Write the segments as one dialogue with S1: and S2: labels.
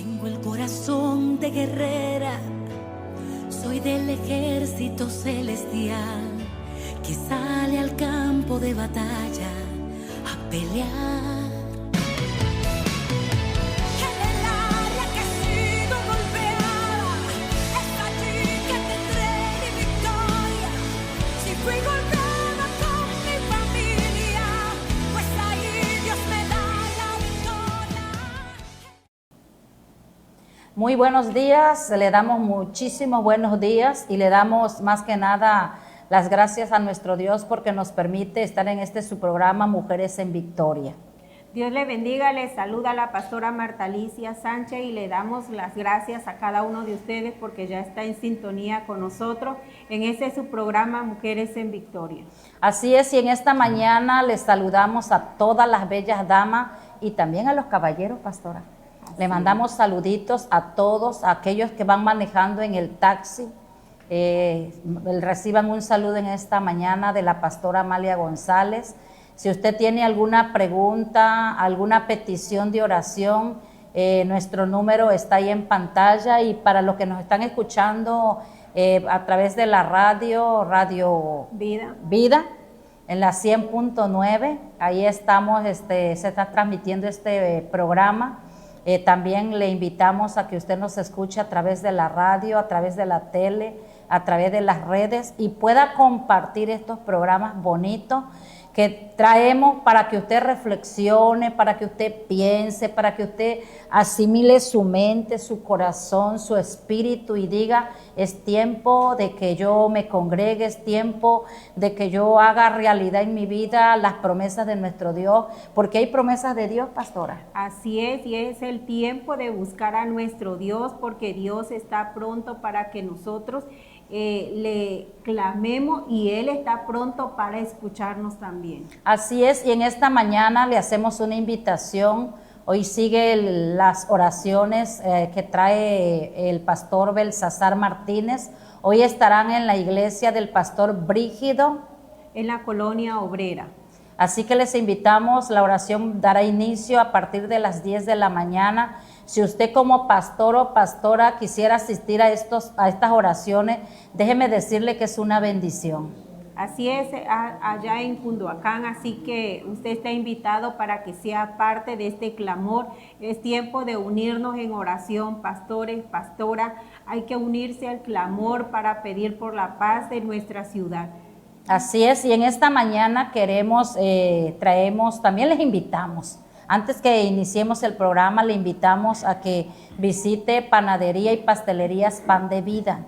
S1: Tengo el corazón de guerrera, soy del ejército celestial que sale al campo de batalla a pelear.
S2: Muy buenos días, le damos muchísimos buenos días y le damos más que nada las gracias a nuestro Dios porque nos permite estar en su programa Mujeres en Victoria.
S3: Dios le bendiga, le saluda la pastora Marta Alicia Sánchez y le damos las gracias a cada uno de ustedes porque ya está en sintonía con nosotros en su programa Mujeres en Victoria.
S2: Así es, y en esta mañana les saludamos a todas las bellas damas y también a los caballeros, pastora. Le mandamos saluditos a todos, a aquellos que van manejando en el taxi. Reciban un saludo en esta mañana de la pastora Amalia González. Si usted tiene alguna pregunta, alguna petición de oración, nuestro número está ahí en pantalla. Y para los que nos están escuchando a través de la Radio Vida, en la 100.9, ahí estamos, se está transmitiendo este programa. También le invitamos a que usted nos escuche a través de la radio, a través de la tele, a través de las redes y pueda compartir estos programas bonitos que traemos para que usted reflexione, para que usted piense, para que usted asimile su mente, su corazón, su espíritu y diga, es tiempo de que yo me congregue, es tiempo de que yo haga realidad en mi vida las promesas de nuestro Dios, porque hay promesas de Dios, pastora.
S3: Así es, y es el tiempo de buscar a nuestro Dios, porque Dios está pronto para que nosotros le clamemos y Él está pronto para escucharnos también.
S2: Así es, y en esta mañana le hacemos una invitación. Hoy sigue las oraciones que trae el pastor Belsasar Martínez. Hoy estarán en la iglesia del pastor Brígido,
S3: en la colonia obrera.
S2: Así que les invitamos, la oración dará inicio a partir de las 10 de la mañana. Si usted como pastor o pastora quisiera asistir a estas oraciones, déjeme decirle que es una bendición.
S3: Así es, allá en Cunduacán, así que usted está invitado para que sea parte de este clamor. Es tiempo de unirnos en oración, pastores, pastoras. Hay que unirse al clamor para pedir por la paz de nuestra ciudad.
S2: Así es, y en esta mañana también les invitamos. Antes que iniciemos el programa, le invitamos a que visite Panadería y Pastelerías Pan de Vida.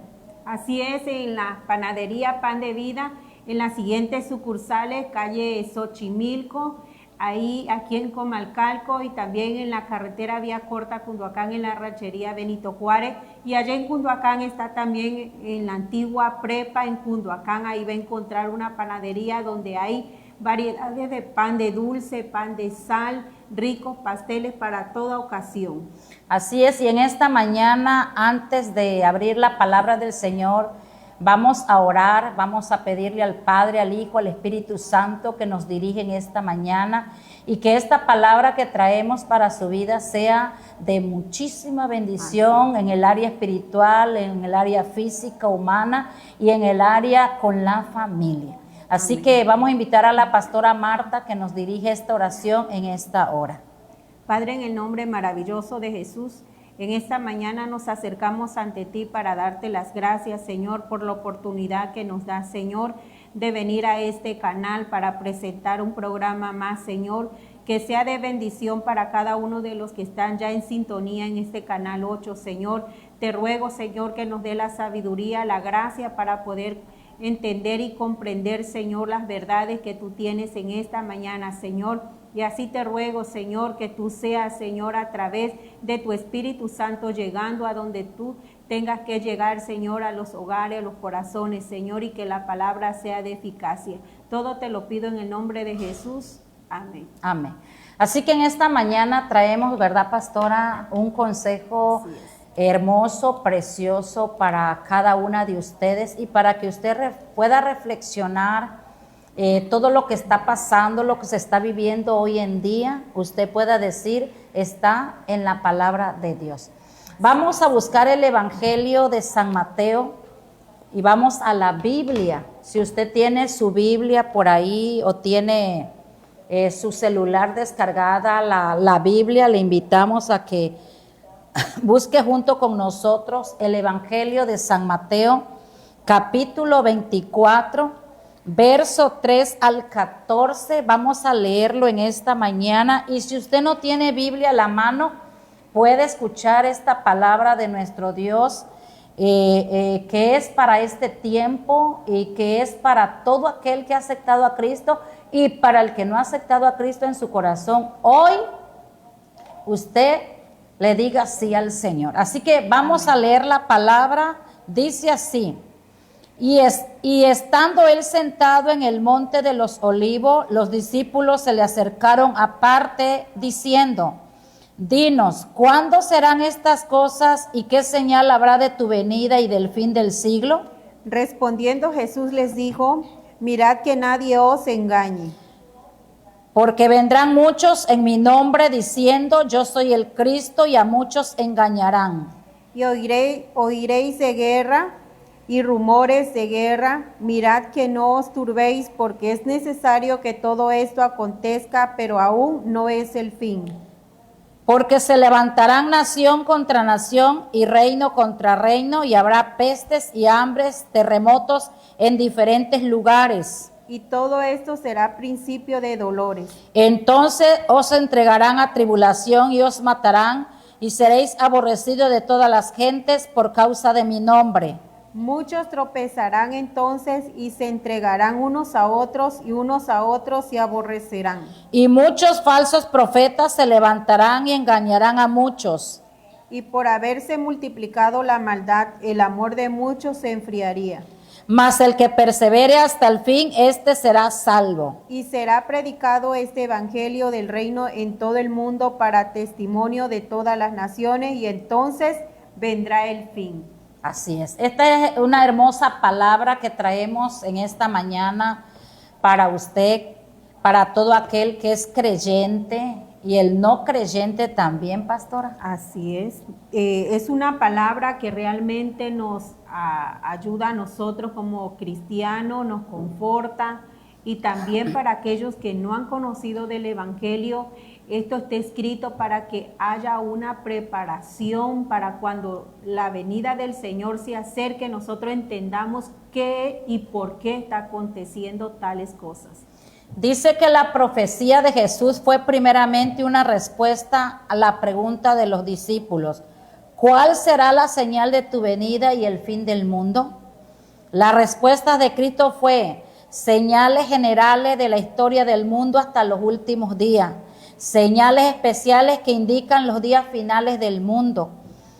S3: Así es, en la Panadería Pan de Vida, en las siguientes sucursales, calle Xochimilco, aquí en Comalcalco y también en la carretera Vía Corta Cunduacán, en la ranchería Benito Juárez. Y allá en Cunduacán está también en la antigua prepa en Cunduacán. Ahí va a encontrar una panadería donde hay variedades de pan de dulce, pan de sal, ricos pasteles para toda ocasión.
S2: Así es, y en esta mañana, antes de abrir la palabra del Señor, vamos a orar, vamos a pedirle al Padre, al Hijo, al Espíritu Santo que nos dirige en esta mañana y que esta palabra que traemos para su vida sea de muchísima bendición en el área espiritual, en el área física, humana y en el área con la familia. Así Amén. Que vamos a invitar a la pastora Marta que nos dirige esta oración en esta hora.
S3: Padre, en el nombre maravilloso de Jesús, en esta mañana nos acercamos ante ti para darte las gracias, Señor, por la oportunidad que nos da, Señor, de venir a este canal para presentar un programa más, Señor, que sea de bendición para cada uno de los que están ya en sintonía en este canal 8, Señor. Te ruego, Señor, que nos dé la sabiduría, la gracia para poder entender y comprender, Señor, las verdades que tú tienes en esta mañana, Señor. Y así te ruego, Señor, que tú seas, Señor, a través de tu Espíritu Santo, llegando a donde tú tengas que llegar, Señor, a los hogares, a los corazones, Señor, y que la palabra sea de eficacia. Todo te lo pido en el nombre de Jesús. Amén.
S2: Amén. Así que en esta mañana traemos, ¿verdad, pastora? Un consejo hermoso, precioso para cada una de ustedes y para que usted pueda reflexionar todo lo que está pasando, lo que se está viviendo hoy en día, usted pueda decir, está en la palabra de Dios. Vamos a buscar el Evangelio de San Mateo y vamos a la Biblia. Si usted tiene su Biblia por ahí o tiene su celular descargada, la Biblia, le invitamos a que busque junto con nosotros el Evangelio de San Mateo, capítulo 24, verso 3 al 14. Vamos a leerlo en esta mañana, y si usted no tiene Biblia a la mano, puede escuchar esta palabra de nuestro Dios, que es para este tiempo y que es para todo aquel que ha aceptado a Cristo y para el que no ha aceptado a Cristo en su corazón. Hoy usted le diga sí al Señor. Así que vamos a leer la palabra. Dice así: y estando él sentado en el monte de los olivos, los discípulos se le acercaron aparte diciendo: dinos, ¿cuándo serán estas cosas y qué señal habrá de tu venida y del fin del siglo?
S3: Respondiendo Jesús les dijo: mirad que nadie os engañe.
S2: Porque vendrán muchos en mi nombre diciendo: yo soy el Cristo, y a muchos engañarán.
S3: Y oiréis de guerra y rumores de guerra. Mirad que no os turbéis, porque es necesario que todo esto acontezca, pero aún no es el fin.
S2: Porque se levantarán nación contra nación y reino contra reino, y habrá pestes y hambres, terremotos en diferentes lugares.
S3: Y todo esto será principio de dolores.
S2: Entonces os entregarán a tribulación y os matarán, y seréis aborrecidos de todas las gentes por causa de mi nombre.
S3: Muchos tropezarán entonces y se entregarán unos a otros, y unos a otros se aborrecerán.
S2: Y muchos falsos profetas se levantarán y engañarán a muchos.
S3: Y por haberse multiplicado la maldad, el amor de muchos se enfriaría.
S2: Mas el que persevere hasta el fin, éste será salvo.
S3: Y será predicado este evangelio del reino en todo el mundo para testimonio de todas las naciones, y entonces vendrá el fin.
S2: Así es. Esta es una hermosa palabra que traemos en esta mañana para usted, para todo aquel que es creyente y el no creyente también, pastora.
S3: Así es. Es una palabra que realmente nos ayuda a nosotros como cristianos, nos conforta, y también para aquellos que no han conocido del evangelio. Esto está escrito para que haya una preparación para cuando la venida del Señor se acerque, nosotros entendamos qué y por qué está aconteciendo tales cosas.
S2: Dice que la profecía de Jesús fue primeramente una respuesta a la pregunta de los discípulos: ¿cuál será la señal de tu venida y el fin del mundo? La respuesta de Cristo fue: señales generales de la historia del mundo hasta los últimos días, señales especiales que indican los días finales del mundo.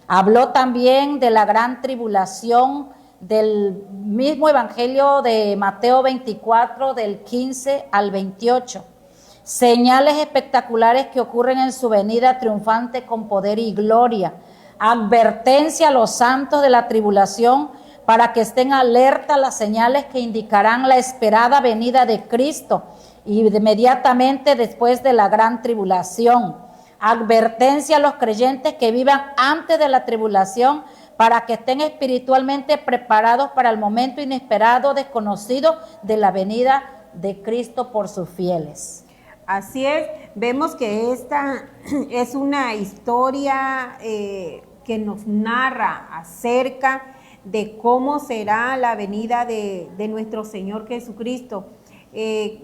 S2: Habló también de la gran tribulación, del mismo Evangelio de Mateo 24, del 15 al 28. Señales espectaculares que ocurren en su venida triunfante con poder y gloria. Advertencia a los santos de la tribulación para que estén alerta a las señales que indicarán la esperada venida de Cristo y inmediatamente después de la gran tribulación. Advertencia a los creyentes que vivan antes de la tribulación para que estén espiritualmente preparados para el momento inesperado, desconocido de la venida de Cristo por sus fieles.
S3: Así es, vemos que esta es una historia que nos narra acerca de cómo será la venida de nuestro Señor Jesucristo.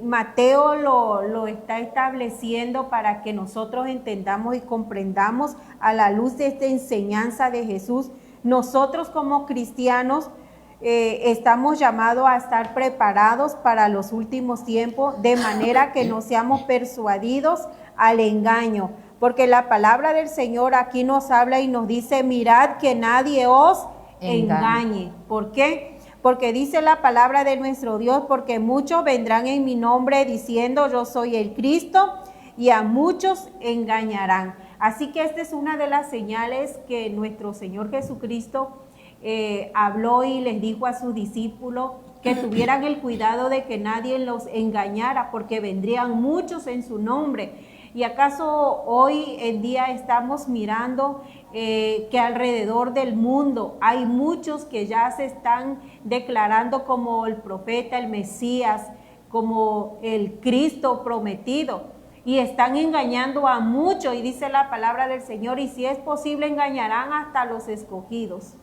S3: Mateo lo está estableciendo para que nosotros entendamos y comprendamos a la luz de esta enseñanza de Jesús. Nosotros como cristianos estamos llamados a estar preparados para los últimos tiempos, de manera que no seamos persuadidos al engaño, porque la palabra del Señor aquí nos habla y nos dice: mirad que nadie os engañe. ¿Por qué? Porque dice la palabra de nuestro Dios: porque muchos vendrán en mi nombre diciendo yo soy el Cristo, y a muchos engañarán. Así que esta es una de las señales que nuestro Señor Jesucristo habló y les dijo a sus discípulos que tuvieran el cuidado de que nadie los engañara, porque vendrían muchos en su nombre. ¿Y acaso hoy en día estamos mirando que alrededor del mundo hay muchos que ya se están declarando como el profeta, el Mesías, como el Cristo prometido? Y están engañando a muchos, y dice la palabra del Señor, y si es posible engañarán hasta los escogidos.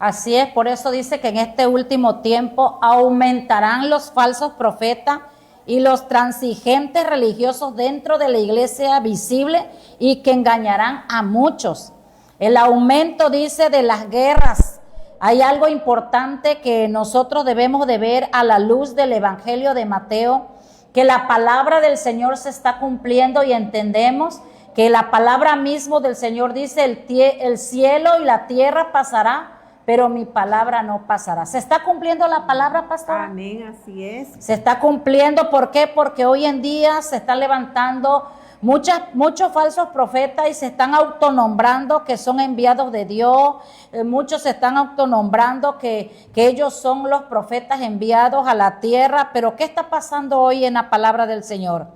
S2: Así es, por eso dice que en este último tiempo aumentarán los falsos profetas y los transigentes religiosos dentro de la iglesia visible y que engañarán a muchos. El aumento, dice, de las guerras. Hay algo importante que nosotros debemos de ver a la luz del Evangelio de Mateo, que la palabra del Señor se está cumpliendo y entendemos que la palabra mismo del Señor dice, el cielo y la tierra pasará, pero mi palabra no pasará. ¿Se está cumpliendo la palabra, pastora?
S3: Amén, así es.
S2: Se está cumpliendo, ¿por qué? Porque hoy en día se están levantando muchos falsos profetas y se están autonombrando que son enviados de Dios. Muchos se están autonombrando que ellos son los profetas enviados a la tierra. Pero ¿qué está pasando hoy en la palabra del Señor?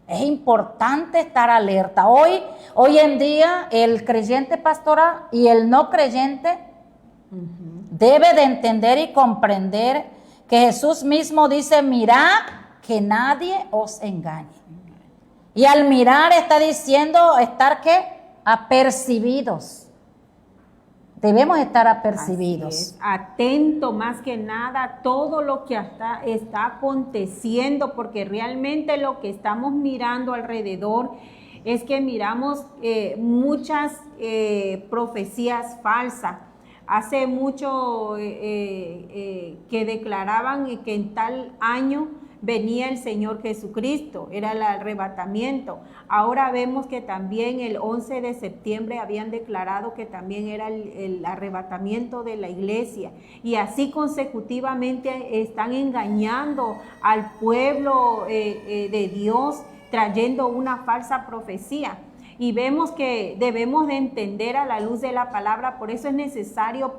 S2: Es importante estar alerta. Hoy en día el creyente, pastora, y el no creyente debe de entender y comprender que Jesús mismo dice, mirad que nadie os engañe. Y al mirar está diciendo estar ¿qué? Apercibidos. Debemos estar apercibidos.
S3: Atento más que nada a todo lo que está aconteciendo, porque realmente lo que estamos mirando alrededor es que miramos muchas profecías falsas. Hace mucho que declaraban que en tal año venía el Señor Jesucristo, era el arrebatamiento. Ahora vemos que también el 11 de septiembre habían declarado que también era el arrebatamiento de la iglesia. Y así consecutivamente están engañando al pueblo de Dios, trayendo una falsa profecía. Y vemos que debemos de entender a la luz de la palabra, por eso es necesario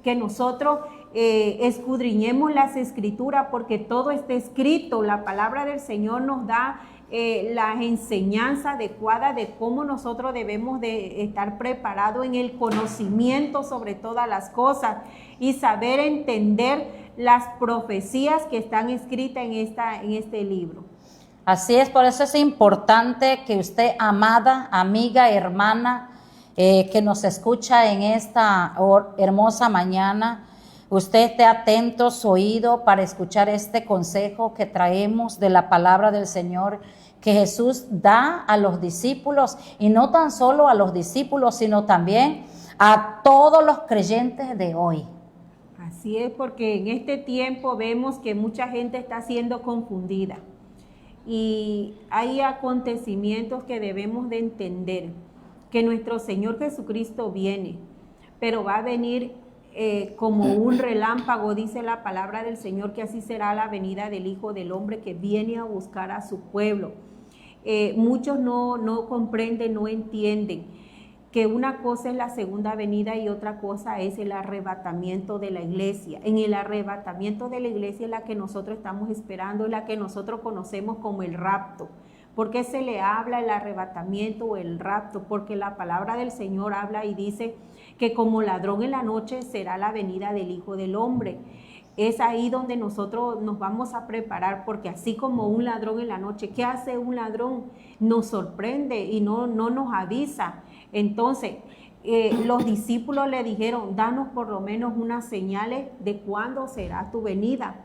S3: que nosotros escudriñemos las escrituras, porque todo está escrito. La palabra del Señor nos da la enseñanza adecuada de cómo nosotros debemos de estar preparados en el conocimiento sobre todas las cosas y saber entender las profecías que están escritas en este libro.
S2: Así es, por eso es importante que usted, amada, amiga, hermana, que nos escucha en esta hermosa mañana, usted esté atento su oído para escuchar este consejo que traemos de la palabra del Señor, que Jesús da a los discípulos, y no tan solo a los discípulos, sino también a todos los creyentes de hoy.
S3: Así es, porque en este tiempo vemos que mucha gente está siendo confundida. Y hay acontecimientos que debemos de entender, que nuestro Señor Jesucristo viene, pero va a venir como un relámpago, dice la palabra del Señor, que así será la venida del Hijo del Hombre, que viene a buscar a su pueblo. Muchos no comprenden, no entienden que una cosa es la segunda venida y otra cosa es el arrebatamiento de la iglesia. En el arrebatamiento de la iglesia es la que nosotros estamos esperando, es la que nosotros conocemos como el rapto. ¿Por qué se le habla el arrebatamiento o el rapto? Porque la palabra del Señor habla y dice que como ladrón en la noche será la venida del Hijo del Hombre. Es ahí donde nosotros nos vamos a preparar, porque así como un ladrón en la noche, ¿qué hace un ladrón? Nos sorprende y no nos avisa. Entonces, los discípulos le dijeron, danos por lo menos unas señales de cuándo será tu venida.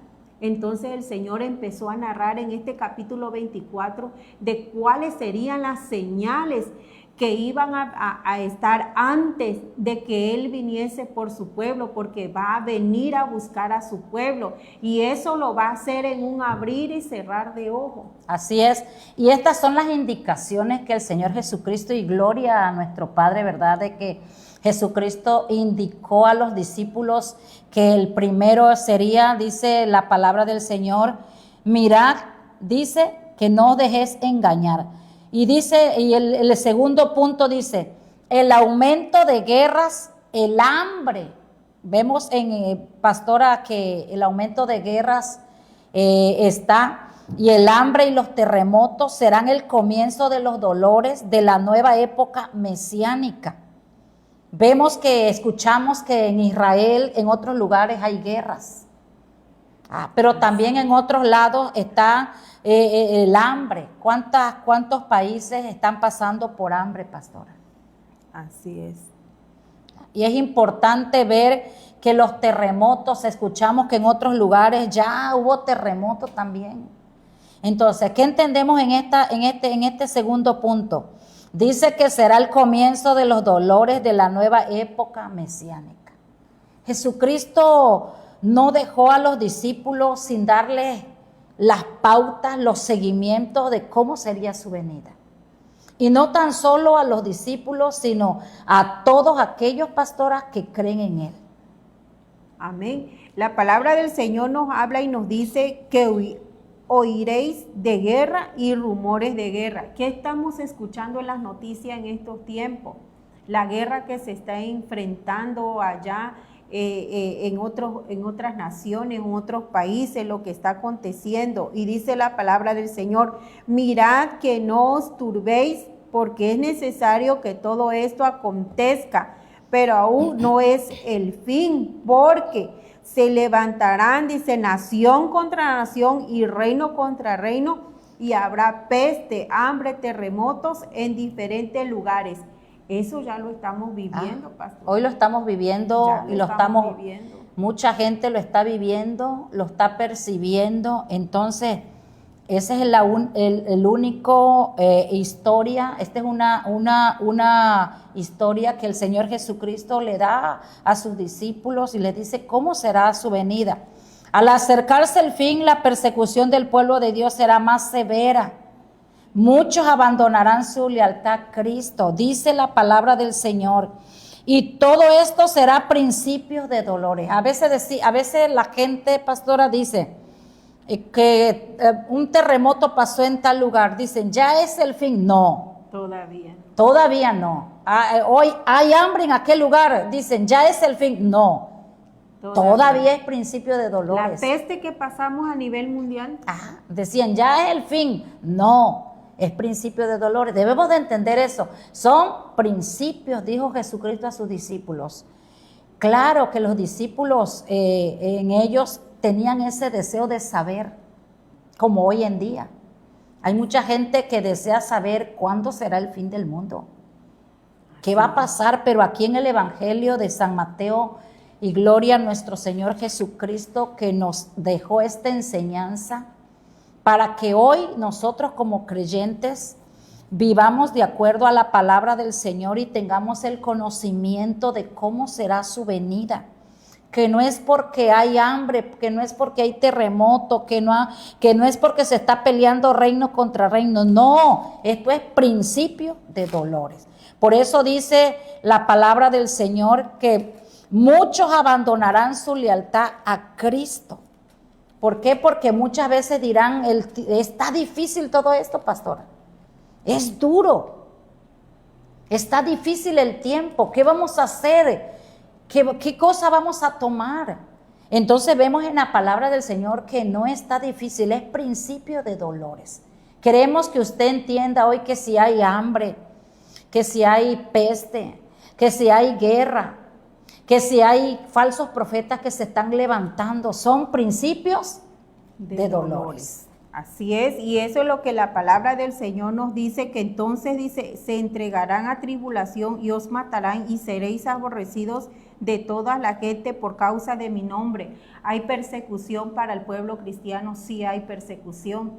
S3: Entonces el Señor empezó a narrar en este capítulo 24 de cuáles serían las señales que iban a estar antes de que Él viniese por su pueblo, porque va a venir a buscar a su pueblo, y eso lo va a hacer en un abrir y cerrar de ojos.
S2: Así es, y estas son las indicaciones que el Señor Jesucristo, y gloria a nuestro Padre, ¿verdad?, de que Jesucristo indicó a los discípulos que el primero sería, dice la palabra del Señor, mirad, dice, que no os dejéis engañar. Y dice, y el segundo punto dice, el aumento de guerras, el hambre. Vemos en Pastora que el aumento de guerras está, y el hambre y los terremotos serán el comienzo de los dolores de la nueva época mesiánica. Vemos que escuchamos que en Israel, en otros lugares hay guerras, pero también en otros lados está el hambre. ¿Cuántos países están pasando por hambre, pastora?
S3: Así es.
S2: Y es importante ver que los terremotos, escuchamos que en otros lugares ya hubo terremotos también. Entonces, ¿qué entendemos en este segundo punto? Dice que será el comienzo de los dolores de la nueva época mesiánica. Jesucristo no dejó a los discípulos sin darles las pautas, los seguimientos de cómo sería su venida. Y no tan solo a los discípulos, sino a todos aquellos pastores que creen en Él.
S3: Amén. La palabra del Señor nos habla y nos dice que oiréis de guerra y rumores de guerra. ¿Qué estamos escuchando en las noticias en estos tiempos? La guerra que se está enfrentando allá en otras naciones, en otros países, lo que está aconteciendo. Y dice la palabra del Señor, mirad que no os turbéis, porque es necesario que todo esto acontezca, pero aún no es el fin, porque se levantarán, dice, nación contra nación y reino contra reino, y habrá peste, hambre, terremotos en diferentes lugares. Eso ya lo estamos viviendo, pastor.
S2: Hoy lo estamos viviendo y lo estamos
S3: viviendo.
S2: Mucha gente lo está viviendo, lo está percibiendo. Entonces, ese es el único historia. Esta es una historia que el Señor Jesucristo le da a sus discípulos y les dice cómo será su venida. Al acercarse el fin, la persecución del pueblo de Dios será más severa. Muchos abandonarán su lealtad a Cristo, dice la palabra del Señor. Y todo esto será principios de dolores. A veces la gente, pastora, dice que un terremoto pasó en tal lugar. Dicen, ya es el fin. No. Todavía no. Hoy hay hambre en aquel lugar. Dicen, ya es el fin. No. Todavía es principio de dolores.
S3: La peste que pasamos a nivel mundial.
S2: Decían, ya es el fin. No. Es principio de dolores. Debemos de entender eso. Son principios, dijo Jesucristo a sus discípulos. Claro que los discípulos en ellos tenían ese deseo de saber, como hoy en día. Hay mucha gente que desea saber cuándo será el fin del mundo. ¿Qué va a pasar? Pero aquí en el Evangelio de San Mateo, y gloria a nuestro Señor Jesucristo que nos dejó esta enseñanza, para que hoy nosotros como creyentes vivamos de acuerdo a la palabra del Señor y tengamos el conocimiento de cómo será su venida. Que no es porque hay hambre, que no es porque hay terremoto, que no es porque se está peleando reino contra reino. No, esto es principio de dolores. Por eso dice la palabra del Señor que muchos abandonarán su lealtad a Cristo. ¿Por qué? Porque muchas veces dirán, está difícil todo esto, pastora. Es duro. Está difícil el tiempo. ¿Qué vamos a hacer? ¿Qué cosa vamos a tomar? Entonces vemos en la palabra del Señor que no está difícil, es principio de dolores. Queremos que usted entienda hoy que si hay hambre, que si hay peste, que si hay guerra, que si hay falsos profetas que se están levantando, son principios de dolores.
S3: Así es, y eso es lo que la palabra del Señor nos dice, que entonces dice, se entregarán a tribulación y os matarán y seréis aborrecidos de toda la gente por causa de mi nombre. ¿Hay persecución para el pueblo cristiano? Sí, hay persecución.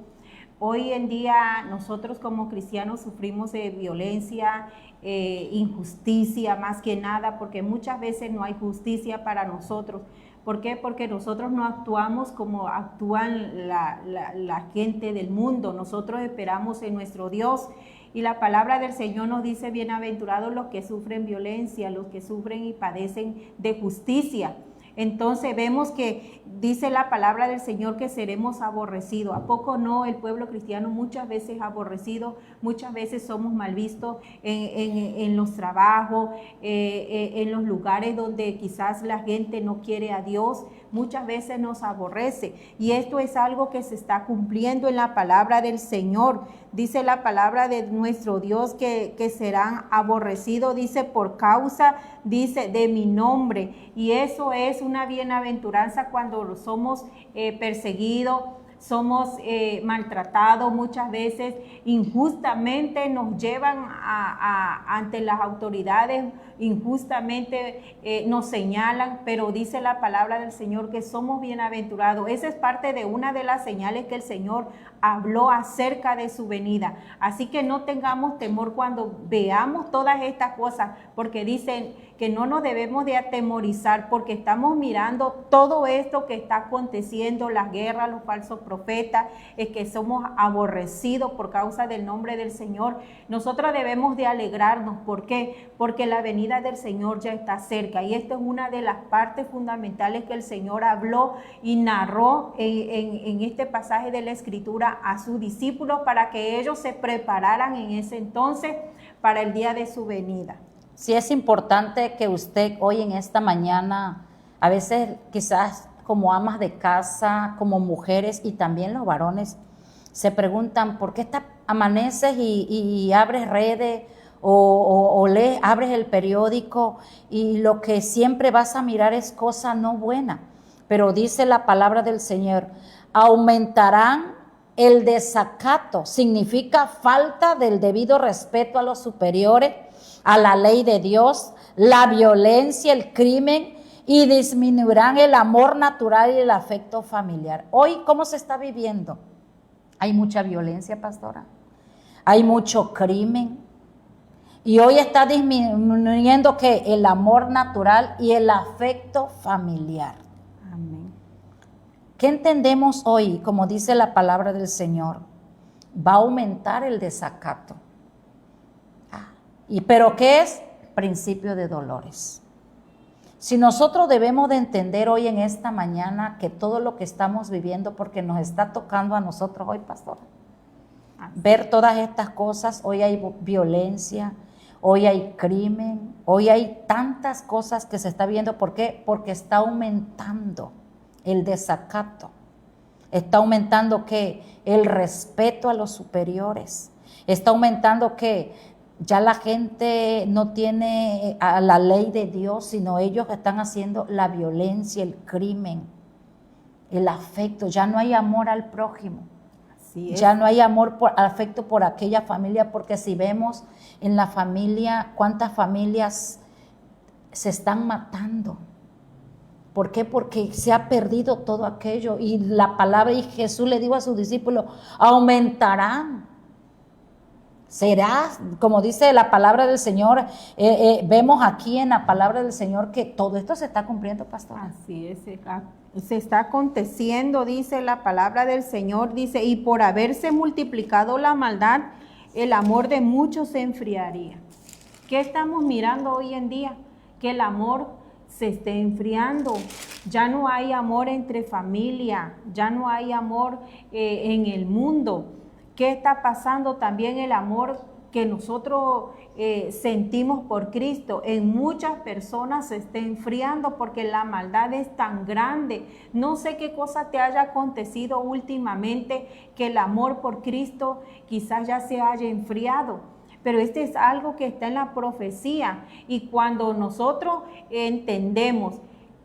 S3: Hoy en día nosotros como cristianos sufrimos de violencia, injusticia más que nada, porque muchas veces no hay justicia para nosotros. ¿Por qué? Porque nosotros no actuamos como actúan la gente del mundo. Nosotros esperamos en nuestro Dios. Y la palabra del Señor nos dice, bienaventurados los que sufren violencia, los que sufren y padecen de justicia. Entonces vemos que dice la palabra del Señor que seremos aborrecidos. ¿A poco no? El pueblo cristiano muchas veces aborrecido, muchas veces somos mal vistos en los trabajos, en los lugares donde quizás la gente no quiere a Dios, muchas veces nos aborrece. Y esto es algo que se está cumpliendo en la palabra del Señor. Dice la palabra de nuestro Dios que serán aborrecidos, dice, por causa, dice, de mi nombre. Y eso es una bienaventuranza cuando somos perseguidos, somos maltratados, muchas veces injustamente nos llevan ante las autoridades, injustamente nos señalan, pero dice la palabra del Señor que somos bienaventurados. Esa es parte de una de las señales que el Señor habló acerca de su venida. Así que no tengamos temor cuando veamos todas estas cosas, porque dicen que no nos debemos de atemorizar, porque estamos mirando todo esto que está aconteciendo, las guerras, los falsos profetas, es que somos aborrecidos por causa del nombre del Señor. Nosotros debemos de alegrarnos. ¿Por qué? Porque la venida del Señor ya está cerca, y esto es una de las partes fundamentales que el Señor habló y narró en este pasaje de la Escritura a sus discípulos para que ellos se prepararan en ese entonces para el día de su venida.
S2: Sí, es importante que usted hoy en esta mañana, a veces quizás como amas de casa, como mujeres y también los varones, se preguntan por qué amaneces y abres redes o abres el periódico y lo que siempre vas a mirar es cosa no buena. Pero dice la palabra del Señor, aumentarán el desacato, significa falta del debido respeto a los superiores, a la ley de Dios, la violencia, el crimen, y disminuirán el amor natural y el afecto familiar. Hoy, ¿cómo se está viviendo? Hay mucha violencia, pastora. Hay mucho crimen. Y hoy está disminuyendo ¿qué? El amor natural y el afecto familiar.
S3: Amén.
S2: ¿Qué entendemos hoy? Como dice la palabra del Señor, va a aumentar el desacato. ¿Pero qué es? Principio de dolores. Si nosotros debemos de entender hoy en esta mañana que todo lo que estamos viviendo, porque nos está tocando a nosotros hoy, pastora, ver todas estas cosas, hoy hay violencia, hoy hay crimen, hoy hay tantas cosas que se está viendo. ¿Por qué? Porque está aumentando el desacato, está aumentando ¿qué? El respeto a los superiores, está aumentando ¿qué? Ya la gente no tiene a la ley de Dios, sino ellos están haciendo la violencia, el crimen, el afecto. Ya no hay amor al prójimo. Así es. Ya no hay afecto por aquella familia, porque si vemos en la familia, cuántas familias se están matando. ¿Por qué? Porque se ha perdido todo aquello. Y la palabra, y Jesús le dijo a sus discípulos, aumentarán. Será, como dice la palabra del Señor, vemos aquí en la palabra del Señor que todo esto se está cumpliendo, pastor.
S3: Así es, se está aconteciendo, dice la palabra del Señor, dice, y por haberse multiplicado la maldad, el amor de muchos se enfriaría. ¿Qué estamos mirando hoy en día? Que el amor se esté enfriando. Ya no hay amor entre familia, ya no hay amor en el mundo. ¿Qué está pasando? También el amor que nosotros sentimos por Cristo en muchas personas se está enfriando porque la maldad es tan grande. No sé qué cosa te haya acontecido últimamente que el amor por Cristo quizás ya se haya enfriado. Pero este es algo que está en la profecía, y cuando nosotros entendemos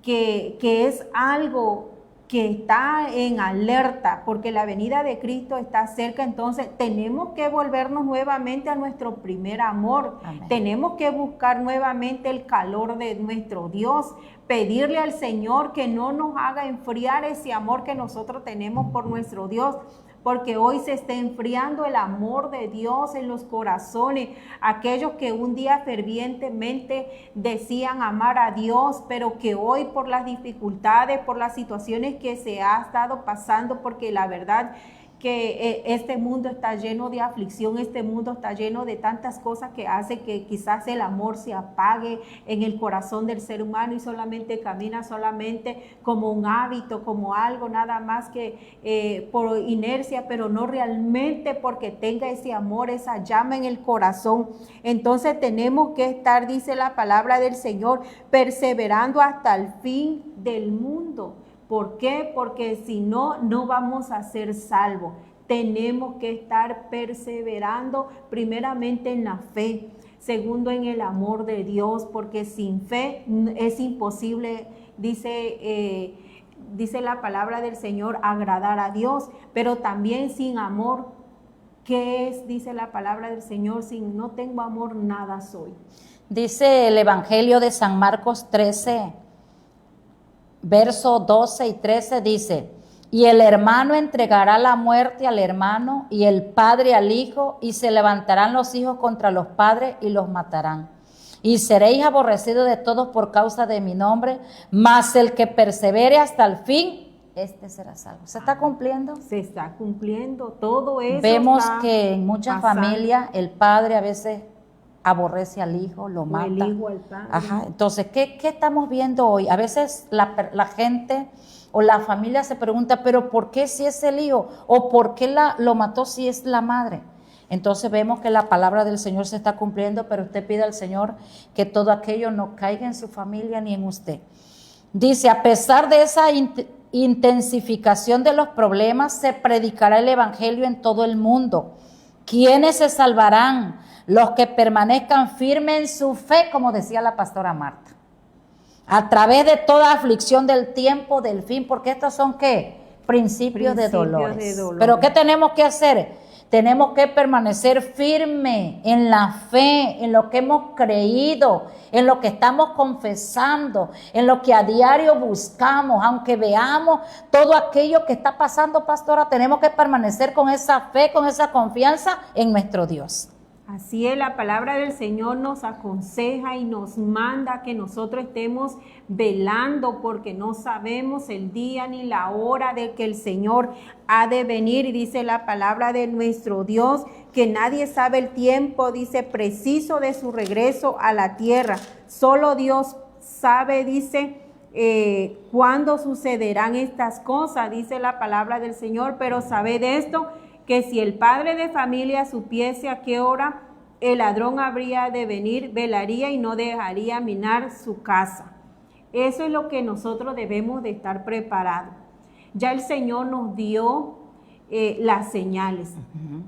S3: que es algo que está en alerta porque la venida de Cristo está cerca, entonces tenemos que volvernos nuevamente a nuestro primer amor. Amén. Tenemos que buscar nuevamente el calor de nuestro Dios, pedirle al Señor que no nos haga enfriar ese amor que nosotros tenemos por nuestro Dios, porque hoy se está enfriando el amor de Dios en los corazones. Aquellos que un día fervientemente decían amar a Dios, pero que hoy por las dificultades, por las situaciones que se ha estado pasando, porque la verdad que este mundo está lleno de aflicción, este mundo está lleno de tantas cosas que hace que quizás el amor se apague en el corazón del ser humano y solamente camina solamente como un hábito, como algo nada más que por inercia, pero no realmente porque tenga ese amor, esa llama en el corazón. Entonces tenemos que estar, dice la palabra del Señor, perseverando hasta el fin del mundo. ¿Por qué? Porque si no, no vamos a ser salvos. Tenemos que estar perseverando primeramente en la fe, segundo en el amor de Dios, porque sin fe es imposible, dice la palabra del Señor, agradar a Dios, pero también sin amor. ¿Qué es? Dice la palabra del Señor, si no tengo amor, nada soy.
S2: Dice el Evangelio de San Marcos 13, verso 12 y 13 dice: y el hermano entregará la muerte al hermano y el padre al hijo, y se levantarán los hijos contra los padres y los matarán. Y seréis aborrecidos de todos por causa de mi nombre, mas el que persevere hasta el fin, este será salvo. ¿Se está cumpliendo?
S3: Se está cumpliendo, todo eso.
S2: Vemos que en muchas familias el padre a veces aborrece al hijo, lo mata.
S3: O el hijo al padre.
S2: Ajá. Entonces, ¿qué estamos viendo hoy? A veces la gente o la familia se pregunta, ¿pero por qué si es el hijo? ¿O por qué lo mató si es la madre? Entonces vemos que la palabra del Señor se está cumpliendo, pero usted pide al Señor que todo aquello no caiga en su familia ni en usted. Dice, a pesar de esa intensificación de los problemas, se predicará el evangelio en todo el mundo. ¿Quiénes se salvarán? Los que permanezcan firmes en su fe, como decía la pastora Marta. A través de toda aflicción del tiempo, del fin, porque estos son ¿qué? Principios de dolores. Pero ¿qué tenemos que hacer? Tenemos que permanecer firme en la fe, en lo que hemos creído, en lo que estamos confesando, en lo que a diario buscamos. Aunque veamos todo aquello que está pasando, pastora, tenemos que permanecer con esa fe, con esa confianza en nuestro Dios.
S3: Así es, la palabra del Señor nos aconseja y nos manda que nosotros estemos velando, porque no sabemos el día ni la hora de que el Señor ha de venir. Y dice la palabra de nuestro Dios que nadie sabe el tiempo, dice, preciso de su regreso a la tierra. Solo Dios sabe, dice, cuándo sucederán estas cosas, dice la palabra del Señor. Pero sabed esto, que si el padre de familia supiese a qué hora el ladrón habría de venir, velaría y no dejaría minar su casa. Eso es lo que nosotros debemos de estar preparados. Ya el Señor nos dio las señales,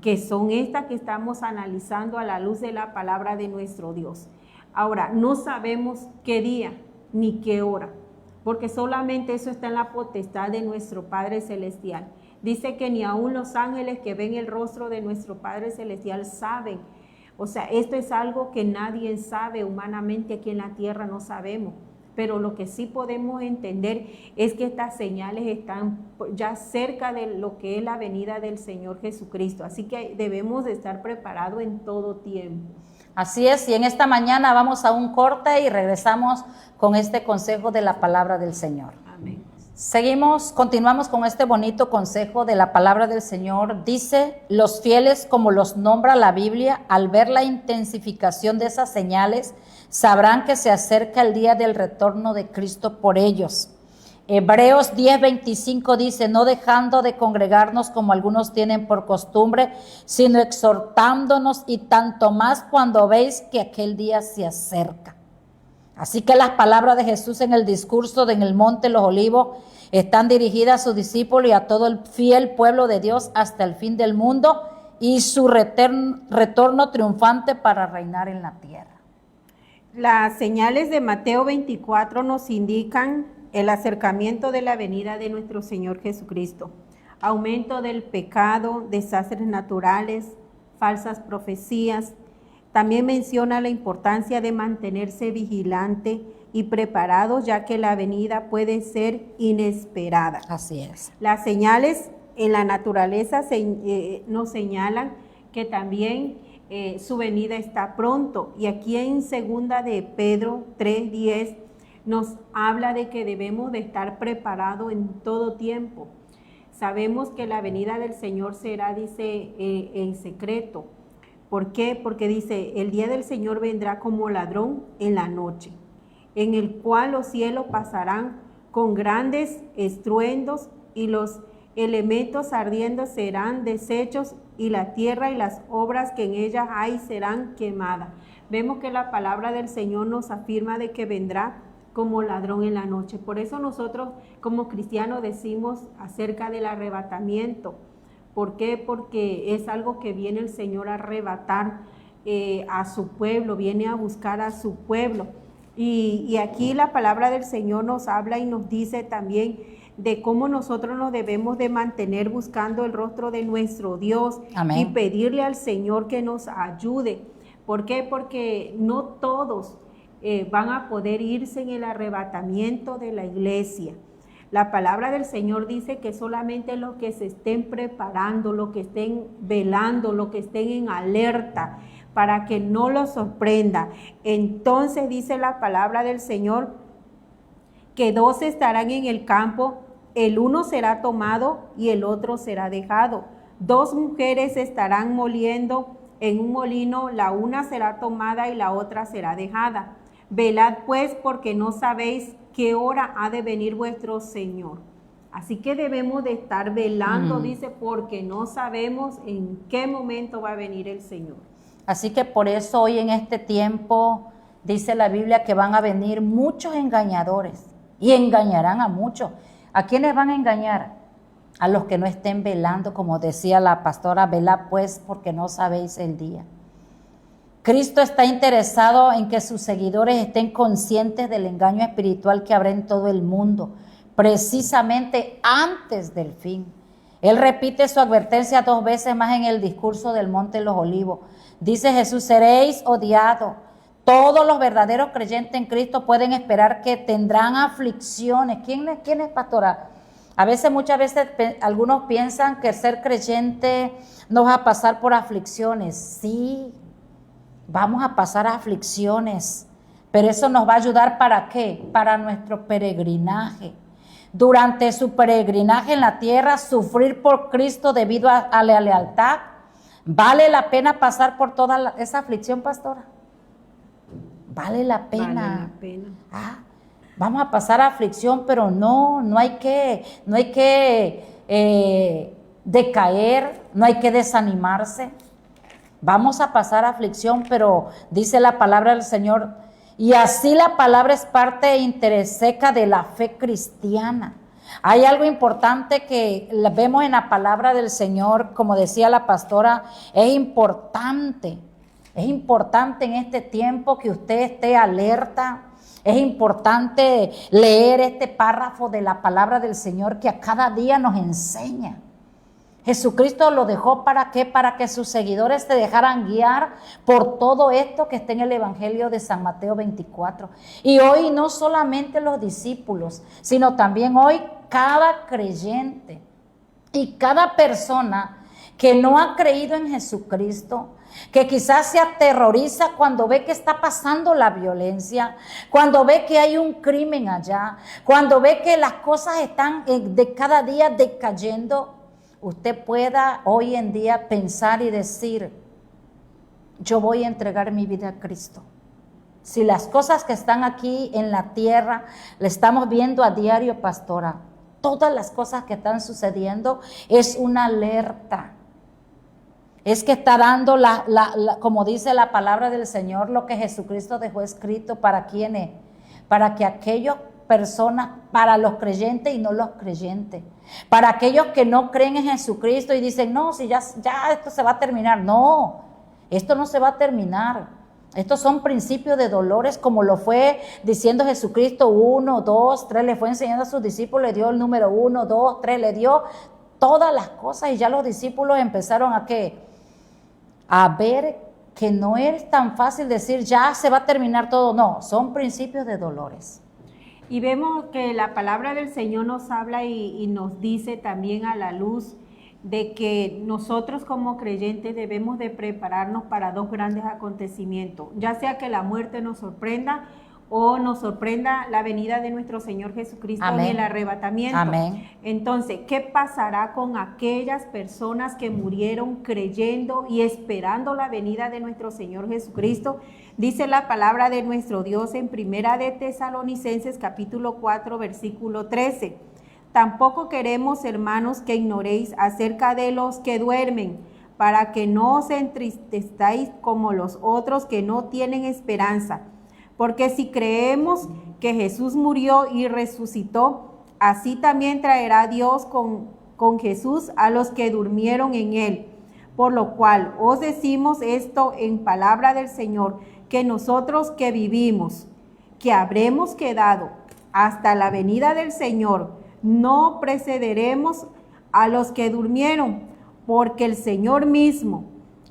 S3: que son estas que estamos analizando a la luz de la palabra de nuestro Dios. Ahora, no sabemos qué día ni qué hora, porque solamente eso está en la potestad de nuestro Padre Celestial. Dice que ni aún los ángeles que ven el rostro de nuestro Padre Celestial saben. O sea, esto es algo que nadie sabe humanamente aquí en la tierra, no sabemos. Pero lo que sí podemos entender es que estas señales están ya cerca de lo que es la venida del Señor Jesucristo. Así que debemos de estar preparados en todo tiempo.
S2: Así es, y en esta mañana vamos a un corte y regresamos con este consejo de la palabra del Señor.
S3: Amén.
S2: Continuamos con este bonito consejo de la palabra del Señor. Dice, los fieles, como los nombra la Biblia, al ver la intensificación de esas señales, sabrán que se acerca el día del retorno de Cristo por ellos. Hebreos 10:25 dice, no dejando de congregarnos como algunos tienen por costumbre, sino exhortándonos, y tanto más cuando veis que aquel día se acerca. Así que las palabras de Jesús en el discurso en el Monte de los Olivos están dirigidas a sus discípulos y a todo el fiel pueblo de Dios hasta el fin del mundo y su retorno triunfante para reinar en la tierra.
S3: Las señales de Mateo 24 nos indican el acercamiento de la venida de nuestro Señor Jesucristo, aumento del pecado, desastres naturales, falsas profecías. También menciona la importancia de mantenerse vigilante y preparado, ya que la venida puede ser inesperada.
S2: Así es.
S3: Las señales en la naturaleza nos señalan que también su venida está pronto. Y aquí en segunda de Pedro 3:10 nos habla de que debemos de estar preparados en todo tiempo. Sabemos que la venida del Señor será, dice, en secreto. ¿Por qué? Porque dice, el día del Señor vendrá como ladrón en la noche, en el cual los cielos pasarán con grandes estruendos y los elementos ardiendo serán deshechos y la tierra y las obras que en ella hay serán quemadas. Vemos que la palabra del Señor nos afirma de que vendrá como ladrón en la noche. Por eso nosotros como cristianos decimos acerca del arrebatamiento. ¿Por qué? Porque es algo que viene el Señor a arrebatar a su pueblo, viene a buscar a su pueblo. Y aquí la palabra del Señor nos habla y nos dice también de cómo nosotros nos debemos de mantener buscando el rostro de nuestro Dios. Amén. Y pedirle al Señor que nos ayude. ¿Por qué? Porque no todos van a poder irse en el arrebatamiento de la iglesia. La palabra del Señor dice que solamente los que se estén preparando, los que estén velando, los que estén en alerta, para que no los sorprenda. Entonces dice la palabra del Señor que 2 estarán en el campo, el uno será tomado y el otro será dejado. 2 mujeres estarán moliendo en un molino, la una será tomada y la otra será dejada. Velad pues, porque no sabéis qué hora ha de venir vuestro Señor. Así que debemos de estar velando, dice, porque no sabemos en qué momento va a venir el Señor.
S2: Así que por eso hoy en este tiempo dice la Biblia que van a venir muchos engañadores y engañarán a muchos. ¿A quiénes van a engañar? A los que no estén velando, como decía la pastora, velad pues porque no sabéis el día. Cristo está interesado en que sus seguidores estén conscientes del engaño espiritual que habrá en todo el mundo, precisamente antes del fin. Él repite su advertencia 2 veces más en el discurso del Monte de los Olivos. Dice Jesús, seréis odiados. Todos los verdaderos creyentes en Cristo pueden esperar que tendrán aflicciones. ¿Quién es, pastora? Muchas veces, algunos piensan que ser creyente no va a pasar por aflicciones. Sí, vamos a pasar aflicciones, pero eso nos va a ayudar ¿para qué? Para nuestro peregrinaje. Durante su peregrinaje en la tierra, sufrir por Cristo debido a la lealtad, ¿vale la pena pasar por toda esa aflicción, pastora? Vale la pena.
S3: Vale la pena.
S2: Vamos a pasar aflicción, pero no hay que decaer, no hay que desanimarse. Vamos a pasar aflicción, pero dice la palabra del Señor, y así la palabra es parte intrínseca de la fe cristiana. Hay algo importante que vemos en la palabra del Señor, como decía la pastora, es importante en este tiempo que usted esté alerta. Es importante leer este párrafo de la palabra del Señor que a cada día nos enseña. Jesucristo lo dejó ¿para qué? Para que sus seguidores se dejaran guiar por todo esto que está en el Evangelio de San Mateo 24. Y hoy no solamente los discípulos, sino también hoy cada creyente y cada persona que no ha creído en Jesucristo, que quizás se aterroriza cuando ve que está pasando la violencia, cuando ve que hay un crimen allá, cuando ve que las cosas están de cada día decayendo. Usted pueda hoy en día pensar y decir, yo voy a entregar mi vida a Cristo. Si las cosas que están aquí en la tierra, le estamos viendo a diario, pastora, todas las cosas que están sucediendo, es una alerta. Es que está dando, como dice la palabra del Señor, lo que Jesucristo dejó escrito para quienes, para que aquellos personas, para los creyentes y no los creyentes, para aquellos que no creen en Jesucristo y dicen, no, si ya esto se va a terminar. No, esto no se va a terminar. Estos son principios de dolores, como lo fue diciendo Jesucristo, 1, 2, 3, le fue enseñando a sus discípulos, le dio el número 1, 2, 3, le dio todas las cosas y ya los discípulos empezaron a ver que no es tan fácil decir ya se va a terminar todo. No, son principios de dolores.
S3: Y vemos que la palabra del Señor nos habla y nos dice también a la luz de que nosotros como creyentes debemos de prepararnos para 2 grandes acontecimientos, ya sea que la muerte nos sorprenda o nos sorprenda la venida de nuestro Señor Jesucristo
S2: Amén.
S3: en el arrebatamiento.
S2: Amén.
S3: Entonces, ¿qué pasará con aquellas personas que murieron creyendo y esperando la venida de nuestro Señor Jesucristo? Dice la palabra de nuestro Dios en Primera de Tesalonicenses capítulo 4 versículo 13. Tampoco queremos, hermanos, que ignoréis acerca de los que duermen, para que no os entristezcáis como los otros que no tienen esperanza. Porque si creemos que Jesús murió y resucitó, así también traerá Dios con Jesús a los que durmieron en él. Por lo cual os decimos esto en palabra del Señor, que nosotros que vivimos, que habremos quedado hasta la venida del Señor, no precederemos a los que durmieron, porque el Señor mismo,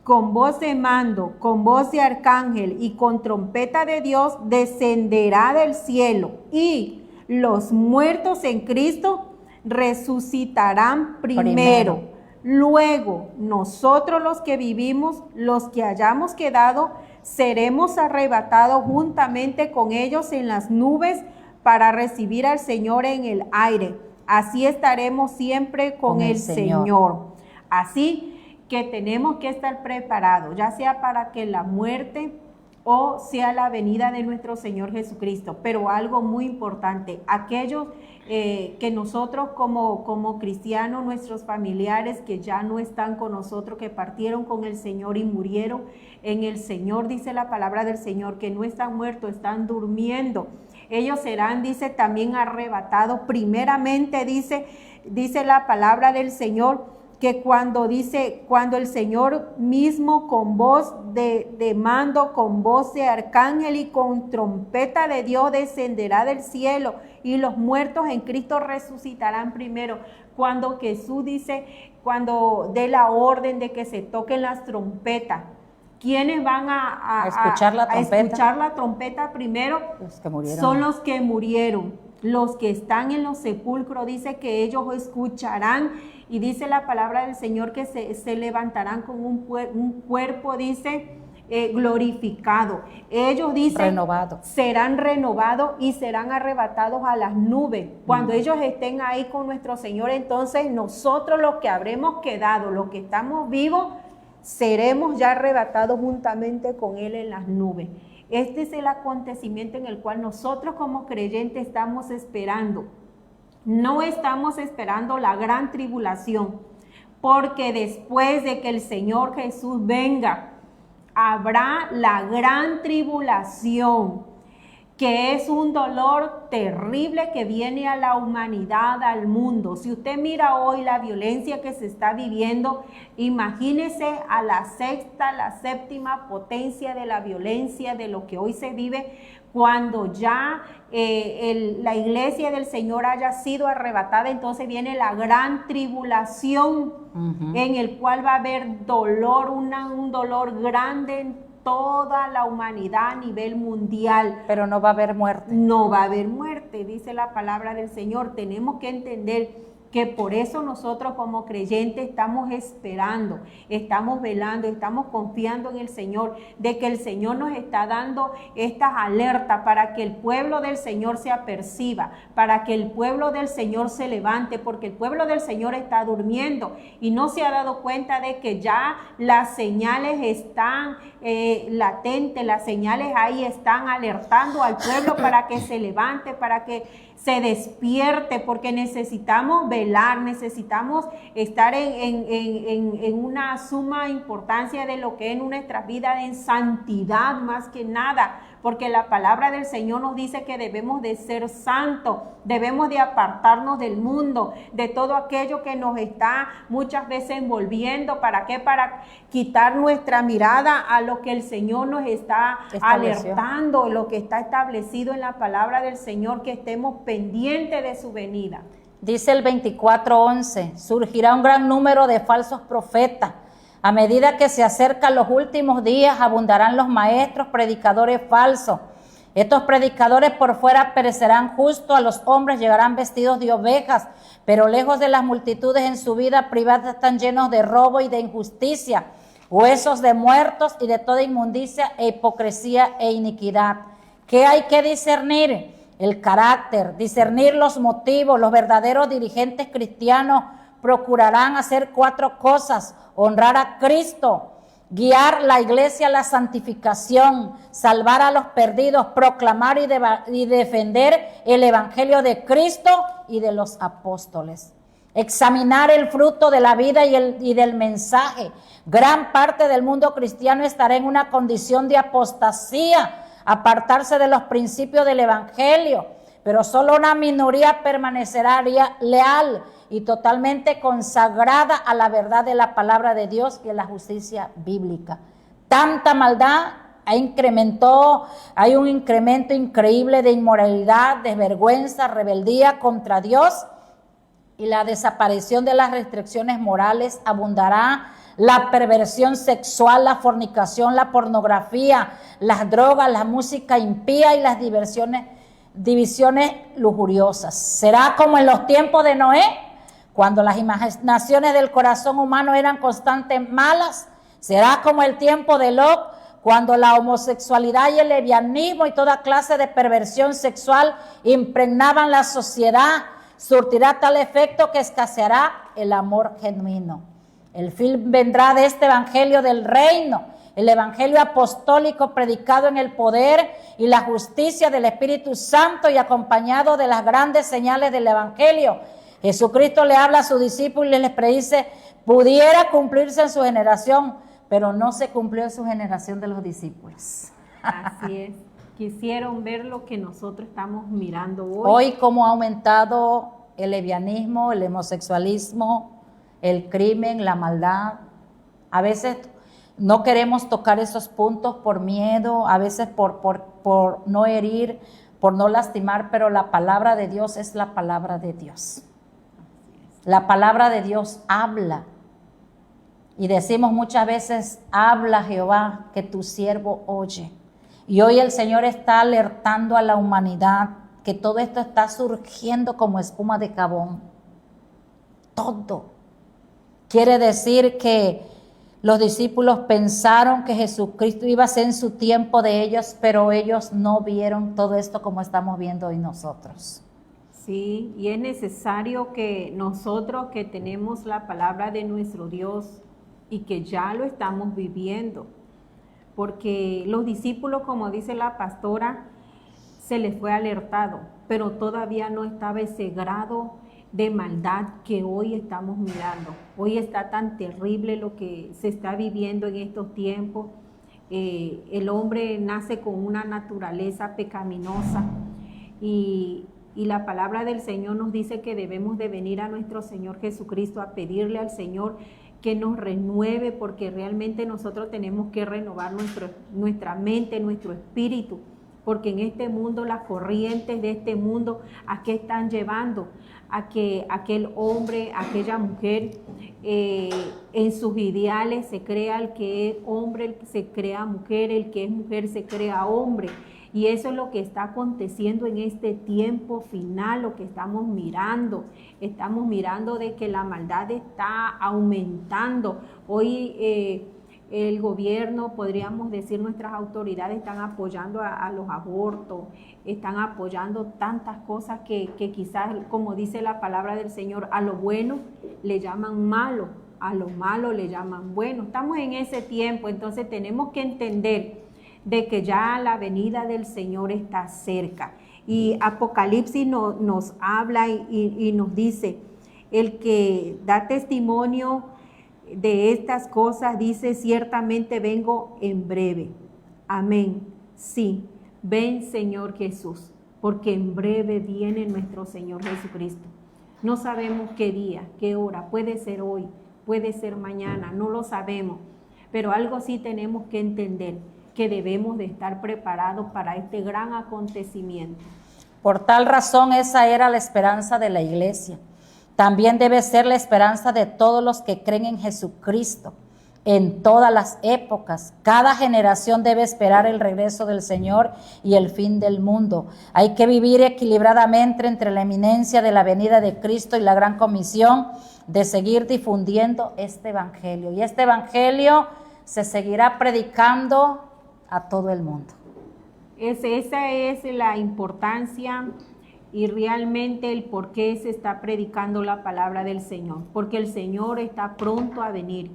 S3: con voz de mando, con voz de arcángel y con trompeta de Dios, descenderá del cielo, y los muertos en Cristo resucitarán primero. Luego, nosotros los que vivimos, los que hayamos quedado, seremos arrebatados juntamente con ellos en las nubes para recibir al Señor en el aire. Así estaremos siempre con el Señor. Así que tenemos que estar preparados, ya sea para que la muerte o sea la venida de nuestro Señor Jesucristo. Pero algo muy importante, aquellos que nosotros como cristianos, nuestros familiares que ya no están con nosotros, que partieron con el Señor y murieron en el Señor, dice la palabra del Señor, que no están muertos, están durmiendo. Ellos serán, dice, también arrebatados. Primeramente dice la palabra del Señor, que cuando el Señor mismo con voz de mando, con voz de arcángel y con trompeta de Dios descenderá del cielo, y los muertos en Cristo resucitarán primero. Cuando Jesús dice, cuando dé la orden de que se toquen las trompetas, ¿quiénes van a escuchar la trompeta primero?
S2: Los que murieron.
S3: Son los que murieron. Los que están en los sepulcros, dice que ellos escucharán, y dice la palabra del Señor que se levantarán con un cuerpo, dice, glorificado. Ellos, dicen, serán renovados y serán arrebatados a las nubes. Cuando ellos estén ahí con nuestro Señor, entonces nosotros los que habremos quedado, los que estamos vivos, seremos ya arrebatados juntamente con Él en las nubes. Este es el acontecimiento en el cual nosotros como creyentes estamos esperando. No estamos esperando la gran tribulación, porque después de que el Señor Jesús venga, habrá la gran tribulación, que es un dolor terrible que viene a la humanidad, al mundo. Si usted mira hoy la violencia que se está viviendo, imagínese a la sexta, la séptima potencia de la violencia de lo que hoy se vive, cuando ya la iglesia del Señor haya sido arrebatada. Entonces viene la gran tribulación, en el cual va a haber dolor, un dolor grande en toda la humanidad a nivel mundial.
S2: Pero no va a haber muerte.
S3: No va a haber muerte, dice la palabra del Señor. Tenemos que entender que por eso nosotros como creyentes estamos esperando, estamos velando, estamos confiando en el Señor, de que el Señor nos está dando estas alertas para que el pueblo del Señor se aperciba, para que el pueblo del Señor se levante, porque el pueblo del Señor está durmiendo y no se ha dado cuenta de que ya las señales están latentes, las señales ahí están alertando al pueblo para que se levante, para que se despierte, porque necesitamos velar, necesitamos estar en una suma importancia de lo que es nuestra vida en santidad más que nada, porque la palabra del Señor nos dice que debemos de ser santos, debemos de apartarnos del mundo, de todo aquello que nos está muchas veces envolviendo. ¿Para qué? Para quitar nuestra mirada a lo que el Señor nos está alertando, lo que está establecido en la palabra del Señor, que estemos pendientes de su venida.
S2: Dice el 24:11, surgirá un gran número de falsos profetas. A medida que se acercan los últimos días, abundarán los maestros, predicadores falsos. Estos predicadores por fuera parecerán justos, a los hombres llegarán vestidos de ovejas, pero lejos de las multitudes en su vida privada están llenos de robo y de injusticia, huesos de muertos y de toda inmundicia e hipocresía e iniquidad. ¿Qué hay que discernir? El carácter, discernir los motivos. Los verdaderos dirigentes cristianos procurarán hacer 4 cosas: honrar a Cristo, guiar la iglesia a la santificación, salvar a los perdidos, proclamar y defender el evangelio de Cristo y de los apóstoles. Examinar el fruto de la vida y del mensaje. Gran parte del mundo cristiano estará en una condición de apostasía, apartarse de los principios del evangelio, pero solo una minoría permanecerá leal y totalmente consagrada a la verdad de la palabra de Dios y a la justicia bíblica. Tanta maldad hay un incremento increíble de inmoralidad, desvergüenza, rebeldía contra Dios, y la desaparición de las restricciones morales. Abundará la perversión sexual, la fornicación, la pornografía, las drogas, la música impía y las divisiones lujuriosas. Será como en los tiempos de Noé, cuando las imaginaciones del corazón humano eran constantes malas. Será como el tiempo de Lot, cuando la homosexualidad y el lesbianismo y toda clase de perversión sexual impregnaban la sociedad. Surtirá tal efecto que escaseará el amor genuino. El fin vendrá de este evangelio del reino, el evangelio apostólico predicado en el poder y la justicia del Espíritu Santo y acompañado de las grandes señales del evangelio. Jesucristo le habla a sus discípulos y les predice: pudiera cumplirse en su generación, pero no se cumplió en su generación de los discípulos.
S3: Así es. Quisieron ver lo que nosotros estamos mirando hoy.
S2: Hoy cómo ha aumentado el lesbianismo, el homosexualismo, el crimen, la maldad. A veces no queremos tocar esos puntos por miedo, a veces por no herir, por no lastimar, pero la palabra de Dios es la palabra de Dios. La palabra de Dios habla. Y decimos muchas veces: habla Jehová, que tu siervo oye. Y hoy el Señor está alertando a la humanidad que todo esto está surgiendo como espuma de jabón. Todo. Quiere decir que los discípulos pensaron que Jesucristo iba a ser en su tiempo de ellos, pero ellos no vieron todo esto como estamos viendo hoy nosotros.
S3: Sí, y es necesario que nosotros que tenemos la palabra de nuestro Dios y que ya lo estamos viviendo, porque los discípulos, como dice la pastora, se les fue alertado, pero todavía no estaba ese grado de maldad que hoy estamos mirando. Hoy está tan terrible lo que se está viviendo en estos tiempos. El hombre nace con una naturaleza pecaminosa y la palabra del Señor nos dice que debemos de venir a nuestro Señor Jesucristo a pedirle al Señor que nos renueve, porque realmente nosotros tenemos que renovar nuestra mente, nuestro espíritu, porque en este mundo, las corrientes de este mundo, ¿a qué están llevando? A que aquel hombre, aquella mujer, en sus ideales se crea el que es hombre, se crea mujer, el que es mujer se crea hombre. Y eso es lo que está aconteciendo en este tiempo final, lo que estamos mirando. Estamos mirando de que la maldad está aumentando. Hoy el gobierno, podríamos decir, nuestras autoridades están apoyando a los abortos, están apoyando tantas cosas que quizás, como dice la palabra del Señor, a lo bueno le llaman malo, a lo malo le llaman bueno. Estamos en ese tiempo, entonces tenemos que entender de que ya la venida del Señor está cerca. Y Apocalipsis nos habla y nos dice: el que da testimonio de estas cosas dice: ciertamente vengo en breve. Amén. Sí, ven Señor Jesús, porque en breve viene nuestro Señor Jesucristo. No sabemos qué día, qué hora, puede ser hoy, puede ser mañana, no lo sabemos, pero algo sí tenemos que entender, que debemos de estar preparados para este gran acontecimiento.
S2: Por tal razón, esa era la esperanza de la iglesia. También debe ser la esperanza de todos los que creen en Jesucristo en todas las épocas. Cada generación debe esperar el regreso del Señor y el fin del mundo. Hay que vivir equilibradamente entre la eminencia de la venida de Cristo y la gran comisión de seguir difundiendo este evangelio. Y este evangelio se seguirá predicando a todo el mundo.
S3: Esa es la importancia y realmente el por qué se está predicando la palabra del Señor, porque el Señor está pronto a venir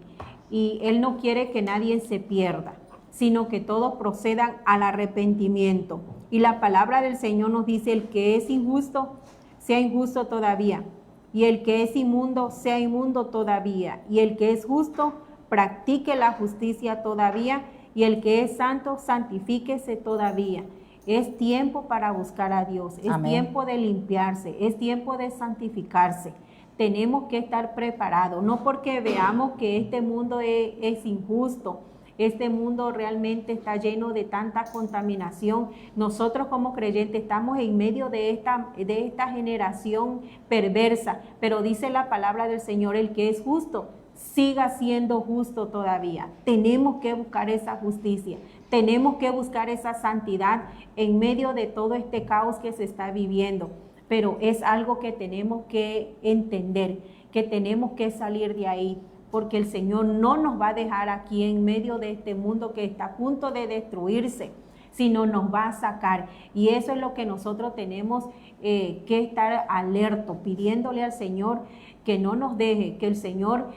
S3: y Él no quiere que nadie se pierda, sino que todos procedan al arrepentimiento. Y la palabra del Señor nos dice: el que es injusto, sea injusto todavía, y el que es inmundo, sea inmundo todavía, y el que es justo, practique la justicia todavía, y el que es santo, santifíquese todavía. Es tiempo para buscar a Dios, es
S2: Amén.
S3: Tiempo de limpiarse, es tiempo de santificarse. Tenemos que estar preparados, no porque veamos que este mundo es injusto, este mundo realmente está lleno de tanta contaminación. Nosotros como creyentes estamos en medio de esta generación perversa, pero dice la palabra del Señor: el que es justo, siga siendo justo todavía. Tenemos que buscar esa justicia, tenemos que buscar esa santidad en medio de todo este caos que se está viviendo. Pero es algo que tenemos que entender, que tenemos que salir de ahí, porque el Señor no nos va a dejar aquí en medio de este mundo que está a punto de destruirse, sino nos va a sacar. Y eso es lo que nosotros tenemos que estar alertos, pidiéndole al Señor que no nos deje, que el Señor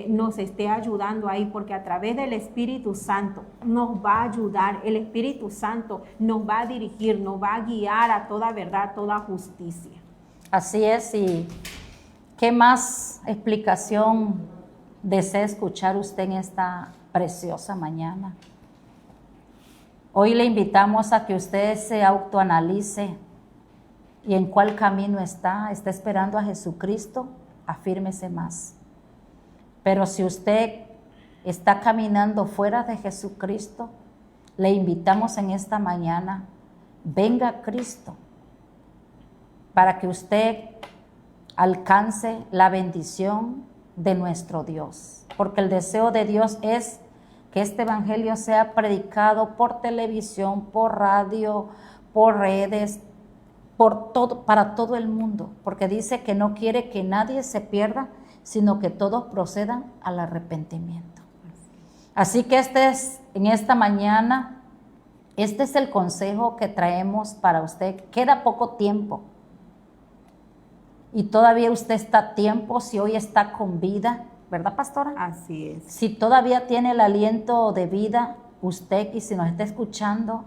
S3: nos esté ayudando ahí, porque a través del Espíritu Santo nos va a ayudar. El Espíritu Santo nos va a dirigir, nos va a guiar a toda verdad, toda justicia.
S2: Así es. ¿Y qué más explicación desea escuchar usted en esta preciosa mañana? Hoy le invitamos a que usted se autoanalice y en cuál camino está esperando a Jesucristo. Afírmese más. Pero si usted está caminando fuera de Jesucristo, le invitamos en esta mañana: venga a Cristo, para que usted alcance la bendición de nuestro Dios. Porque el deseo de Dios es que este evangelio sea predicado por televisión, por radio, por redes, por todo, para todo el mundo, porque dice que no quiere que nadie se pierda, sino que todos procedan al arrepentimiento. Así que en esta mañana, este es el consejo que traemos para usted. Queda poco tiempo y todavía usted está a tiempo, si hoy está con vida, ¿verdad, pastora?
S3: Así es.
S2: Si todavía tiene el aliento de vida, usted, y si nos está escuchando,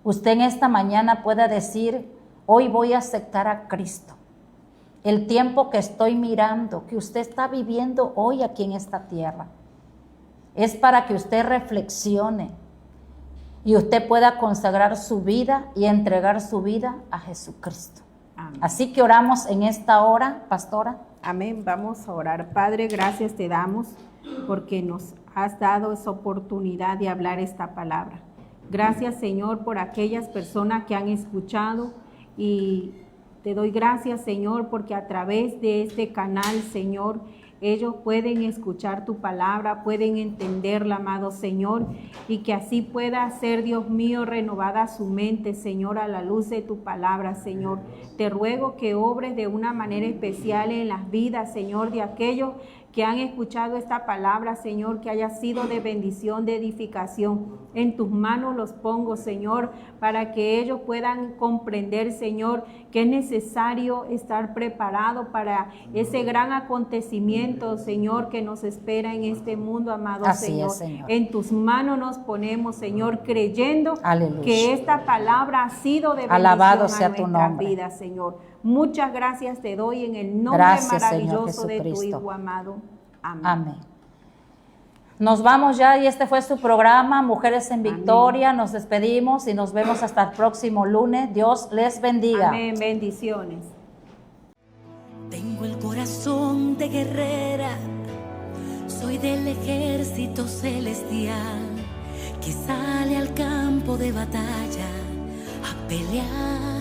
S2: usted en esta mañana puede decir: hoy voy a aceptar a Cristo. El tiempo que estoy mirando, que usted está viviendo hoy aquí en esta tierra, es para que usted reflexione y usted pueda consagrar su vida y entregar su vida a Jesucristo.
S3: Amén.
S2: Así que oramos en esta hora, pastora.
S3: Amén. Vamos a orar. Padre, gracias te damos porque nos has dado esa oportunidad de hablar esta palabra. Gracias, Señor, por aquellas personas que han escuchado, y te doy gracias, Señor, porque a través de este canal, Señor, ellos pueden escuchar tu palabra, pueden entenderla, amado Señor, y que así pueda ser, Dios mío, renovada su mente, Señor, a la luz de tu palabra, Señor. Te ruego que obres de una manera especial en las vidas, Señor, de aquellos que han escuchado esta palabra, Señor, que haya sido de bendición, de edificación. En tus manos los pongo, Señor, para que ellos puedan comprender, Señor, que es necesario estar preparado para ese gran acontecimiento, Señor, que nos espera en este mundo, amado Señor.
S2: Señor.
S3: En tus manos nos ponemos, Señor, creyendo
S2: Aleluya.
S3: que esta palabra ha sido de bendición.
S2: Alabado sea tu
S3: nuestras
S2: nombre.
S3: vidas, Señor. Muchas gracias te doy en el nombre
S2: Gracias,
S3: maravilloso
S2: Señor
S3: de tu
S2: Jesucristo.
S3: Hijo amado. Amén.
S2: Amén. Nos vamos ya, y este fue su programa Mujeres en Victoria. Nos despedimos y nos vemos hasta el próximo lunes. Dios les bendiga.
S3: Amén. Bendiciones.
S1: Tengo el corazón de guerrera, soy del ejército celestial que sale al campo de batalla a pelear.